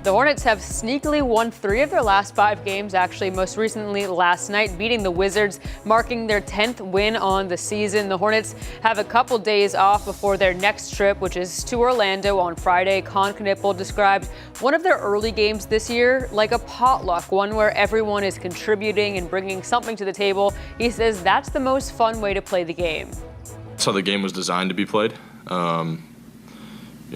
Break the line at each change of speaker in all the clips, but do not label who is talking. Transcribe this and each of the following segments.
The Hornets have sneakily won 3 of their last 5 games, actually most recently last night, beating the Wizards, marking their 10th win on the season. The Hornets have a couple days off before their next trip, which is to Orlando on Friday. Con Knippel described one of their early games this year like a potluck, one where everyone is contributing and bringing something to the table. He says that's the most fun way to play the game.
So the game was designed to be played.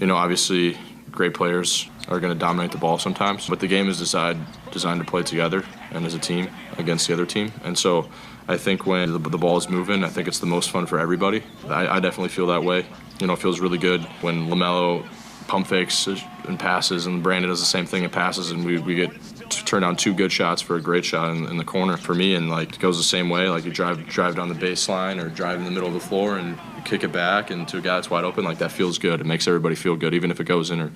Obviously great players are going to dominate the ball sometimes, but the game is designed to play together and as a team against the other team. And so I think when the ball is moving, I think it's the most fun for everybody. I definitely feel that way. It feels really good when LaMelo pump fakes and passes, and Brandon does the same thing and passes, and we get to turn down 2 good shots for a great shot in the corner for me. And it goes the same way. You drive down the baseline or drive in the middle of the floor and kick it back and to a guy that's wide open. That feels good. It makes everybody feel good, even if it goes in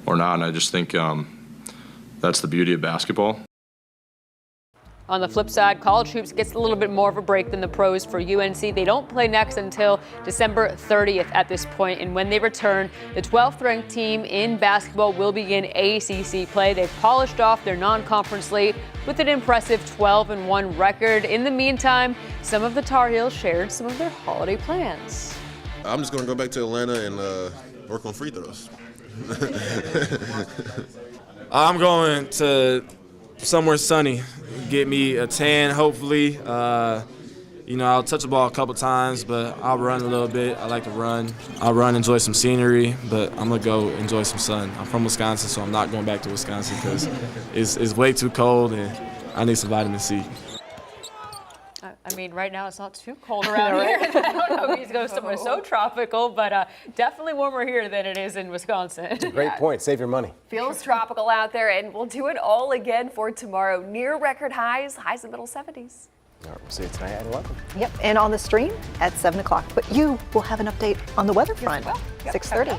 or not. And I just think that's the beauty of basketball.
On the flip side, college hoops gets a little bit more of a break than the pros for UNC. They don't play next until December 30th at this point, and when they return, the 12th ranked team in basketball will begin ACC play. They've polished off their non-conference slate with an impressive 12-1 record. In the meantime, some of the Tar Heels shared some of their holiday plans.
I'm just going to go back to Atlanta and work on free throws.
I'm going to somewhere sunny, get me a tan, hopefully. I'll touch the ball a couple times, but I'll run a little bit. I like to run. I'll run, enjoy some scenery, but I'm going to go enjoy some sun. I'm from Wisconsin, so I'm not going back to Wisconsin because it's way too cold and I need some vitamin C.
Right now it's not too cold around here. I don't know if he's going somewhere so tropical, but definitely warmer here than it is in Wisconsin.
Great point. Save your money.
Feels tropical out there, and we'll do it all again for tomorrow. Near record highs in the middle 70s.
All right, we'll see you tonight at 11.
Yep, and on the stream at 7 o'clock. But you will have an update on the weather front, 6:30.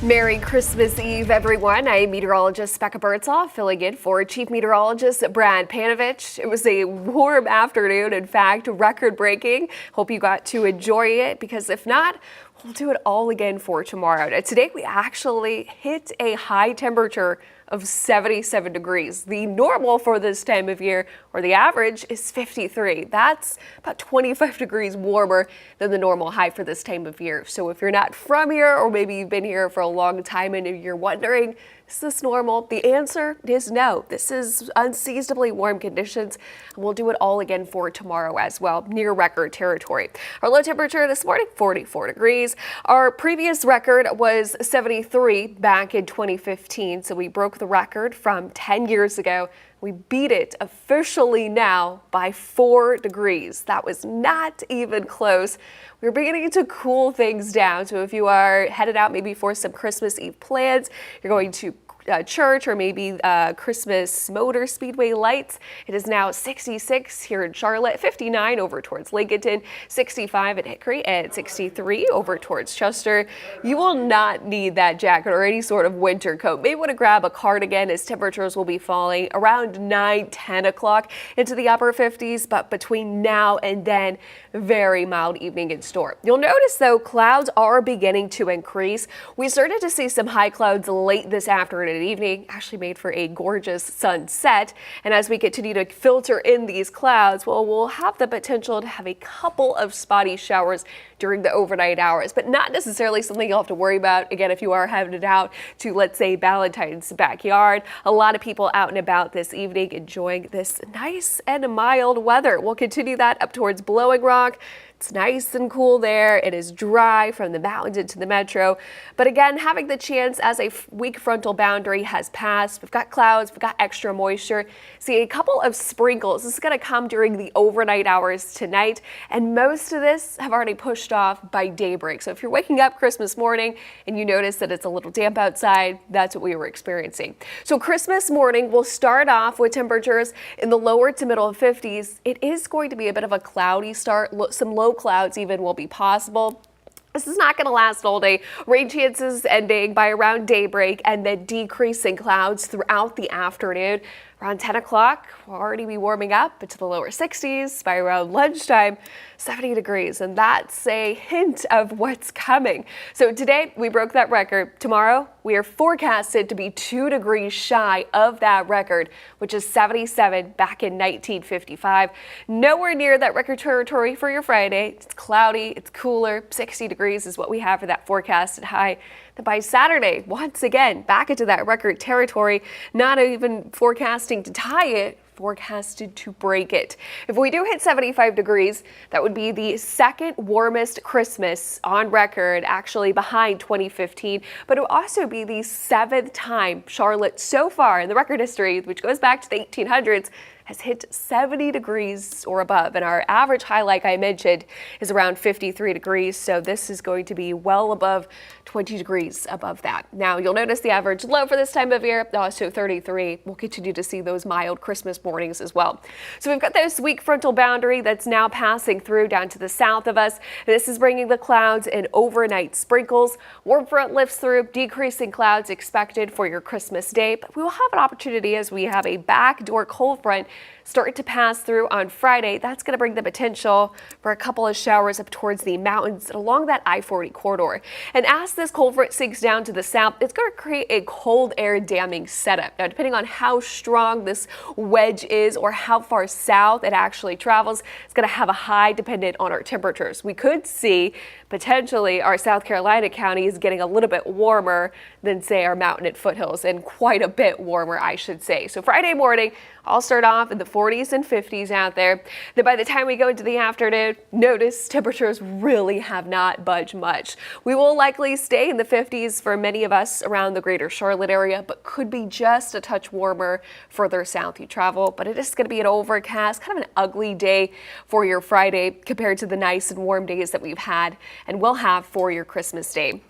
Merry Christmas Eve, everyone. I'm meteorologist Becca Birdsall, filling in for Chief Meteorologist Brad Panovich. It was a warm afternoon, in fact, record-breaking. Hope you got to enjoy it, because if not, we'll do it all again for tomorrow. Now, today we actually hit a high temperature of 77 degrees. The normal for this time of year, or the average, is 53. That's about 25 degrees warmer than the normal high for this time of year. So if you're not from here, or maybe you've been here for a long time and you're wondering, is this normal? The answer is no. This is unseasonably warm conditions. We'll do it all again for tomorrow as well, near record territory. Our low temperature this morning, 44 degrees. Our previous record was 73 back in 2015, so we broke the record from 10 years ago. We beat it officially now by 4 degrees. That was not even close. We're beginning to cool things down. So if you are headed out maybe for some Christmas Eve plans, you're going to church, or maybe Christmas Motor Speedway lights. It is now 66 here in Charlotte, 59 over towards Lincoln, 65 at Hickory, and 63 over towards Chester. You will not need that jacket or any sort of winter coat. Maybe want to grab a cardigan, as temperatures will be falling around 9, 10 o'clock into the upper 50s, but between now and then, very mild evening in store. You'll notice, though, clouds are beginning to increase. We started to see some high clouds late this afternoon and evening, actually made for a gorgeous sunset. And as we continue to filter in these clouds, well, we'll have the potential to have a couple of spotty showers during the overnight hours, but not necessarily something you'll have to worry about. Again, if you are headed out to, let's say, Valentine's backyard, a lot of people out and about this evening enjoying this nice and mild weather. We'll continue that up towards Blowing Rock. It's nice and cool there. It is dry from the mountains into the metro. But again, having the chance as a weak frontal boundary has passed. We've got clouds, we've got extra moisture. See a couple of sprinkles. This is going to come during the overnight hours tonight. And most of this have already pushed off by daybreak. So if you're waking up Christmas morning and you notice that it's a little damp outside, that's what we were experiencing. So Christmas morning, we'll start off with temperatures in the lower to middle 50s. It is going to be a bit of a cloudy start. Some low clouds even will be possible. This is not going to last all day. Rain chances ending by around daybreak, and then decreasing clouds throughout the afternoon. Around 10 o'clock, we'll already be warming up into the lower 60s. By around lunchtime, 70 degrees. And that's a hint of what's coming. So today, we broke that record. Tomorrow, we are forecasted to be 2 degrees shy of that record, which is 77 back in 1955. Nowhere near that record territory for your Friday. It's cloudy, it's cooler. 60 degrees is what we have for that forecasted high. Then by Saturday, once again, back into that record territory, not even forecasting to tie it, forecasted to break it. If we do hit 75 degrees, that would be the second warmest Christmas on record, actually behind 2015, but it would also be the 7th time Charlotte so far in the record history, which goes back to the 1800s, has hit 70 degrees or above. And our average high, like I mentioned, is around 53 degrees. So this is going to be well above 20 degrees above that. Now, you'll notice the average low for this time of year, also 33. We'll continue to see those mild Christmas mornings as well. So we've got this weak frontal boundary that's now passing through down to the south of us. This is bringing the clouds and overnight sprinkles. Warm front lifts through, decreasing clouds expected for your Christmas day. But we will have an opportunity as we have a backdoor cold front start to pass through on Friday. That's going to bring the potential for a couple of showers up towards the mountains and along that I-40 corridor. And as this cold front sinks down to the south, it's going to create a cold air damming setup. Now, depending on how strong this wedge is or how far south it actually travels, it's going to have a high dependent on our temperatures. We could see potentially our South Carolina counties getting a little bit warmer than, say, our mountain and foothills, and quite a bit warmer, I should say. So Friday morning, I'll start off in the 40s and 50s out there. Then by the time we go into the afternoon, notice temperatures really have not budged much. We will likely stay in the 50s for many of us around the greater Charlotte area, but could be just a touch warmer further south you travel. But it is going to be an overcast, kind of an ugly day for your Friday compared to the nice and warm days that we've had and will have for your Christmas day.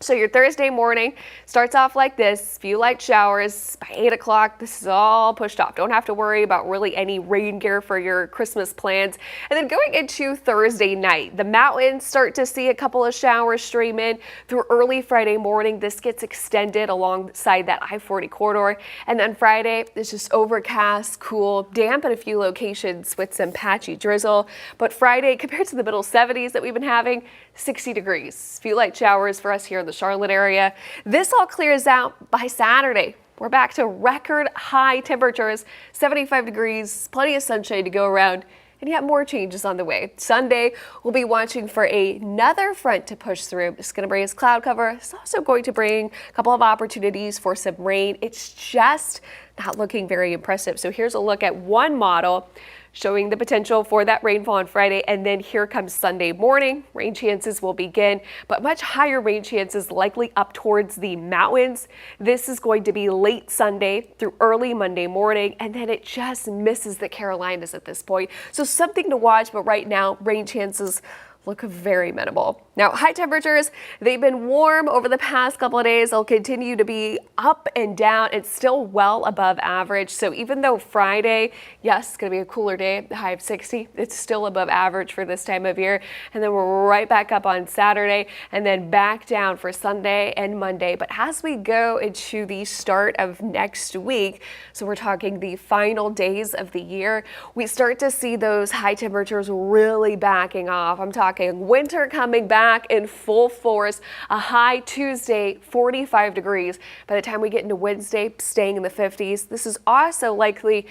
So your Thursday morning starts off like this, few light showers. By 8 o'clock, this is all pushed off. Don't have to worry about really any rain gear for your Christmas plans. And then going into Thursday night, the mountains start to see a couple of showers stream in through early Friday morning. This gets extended alongside that I-40 corridor. And then Friday, it's just overcast, cool, damp in a few locations with some patchy drizzle. But Friday, compared to the middle 70s that we've been having, 60 degrees. Few light showers for us here in the Charlotte area. This all clears out by Saturday. We're back to record high temperatures, 75 degrees, plenty of sunshine to go around, and yet more changes on the way. Sunday, we'll be watching for another front to push through. It's going to bring us cloud cover. It's also going to bring a couple of opportunities for some rain. It's just not looking very impressive. So here's a look at one model showing the potential for that rainfall on Friday, and then here comes Sunday morning. Rain chances will begin, but much higher rain chances likely up towards the mountains. This is going to be late Sunday through early Monday morning, and then it just misses the Carolinas at this point. So something to watch, but right now, rain chances look very minimal. Now, high temperatures, they've been warm over the past couple of days. They'll continue to be up and down. It's still well above average. So even though Friday, yes, it's going to be a cooler day, the high of 60, it's still above average for this time of year. And then we're right back up on Saturday and then back down for Sunday and Monday. But as we go into the start of next week, so we're talking the final days of the year, we start to see those high temperatures really backing off. I'm talking winter coming back in full force. A high Tuesday, 45 degrees. By the time we get into Wednesday, staying in the 50s. This is also likely,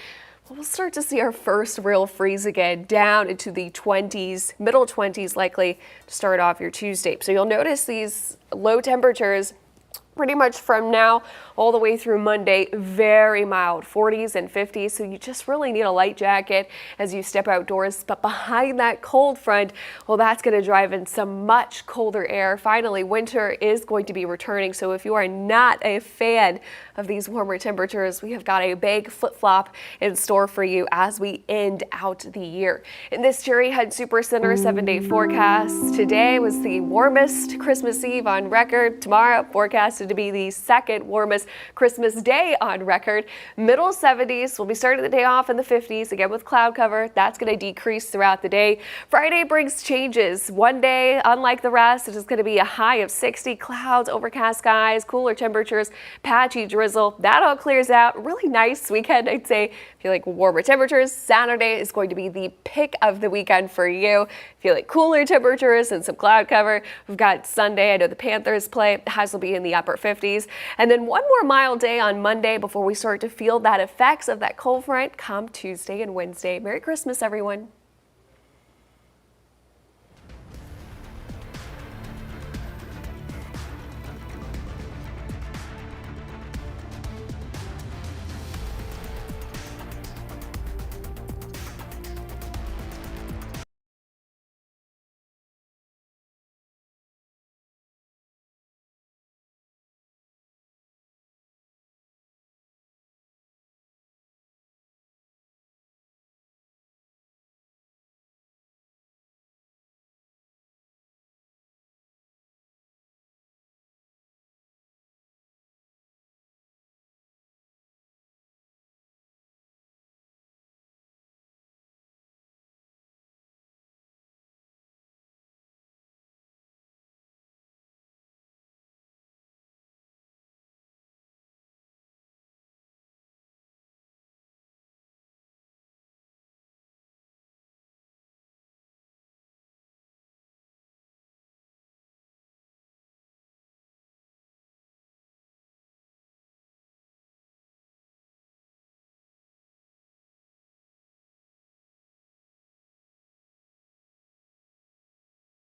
we'll start to see our first real freeze again, down into the 20s, middle 20s likely to start off your Tuesday. So you'll notice these low temperatures pretty much from now all the way through Monday, very mild, 40s and 50s. So you just really need a light jacket as you step outdoors. But behind that cold front, well, that's going to drive in some much colder air. Finally, winter is going to be returning. So if you are not a fan of these warmer temperatures, we have got a big flip-flop in store for you as we end out the year. In this Jerry Hunt Super Center 7-day forecast, today was the warmest Christmas Eve on record. Tomorrow, forecasted to be the second warmest Christmas Day on record. Middle 70s. We'll be starting the day off in the 50s, again with cloud cover. That's going to decrease throughout the day. Friday brings changes. One day, unlike the rest, it is going to be a high of 60, clouds, overcast skies, cooler temperatures, patchy drizzle. That all clears out. Really nice weekend, I'd say. If you like warmer temperatures, Saturday is going to be the pick of the weekend for you. If you like cooler temperatures and some cloud cover, we've got Sunday. I know the Panthers play. Highs will be in the upper 50s. And then one more mild day on Monday before we start to feel that effects of that cold front come Tuesday and Wednesday. Merry Christmas, everyone.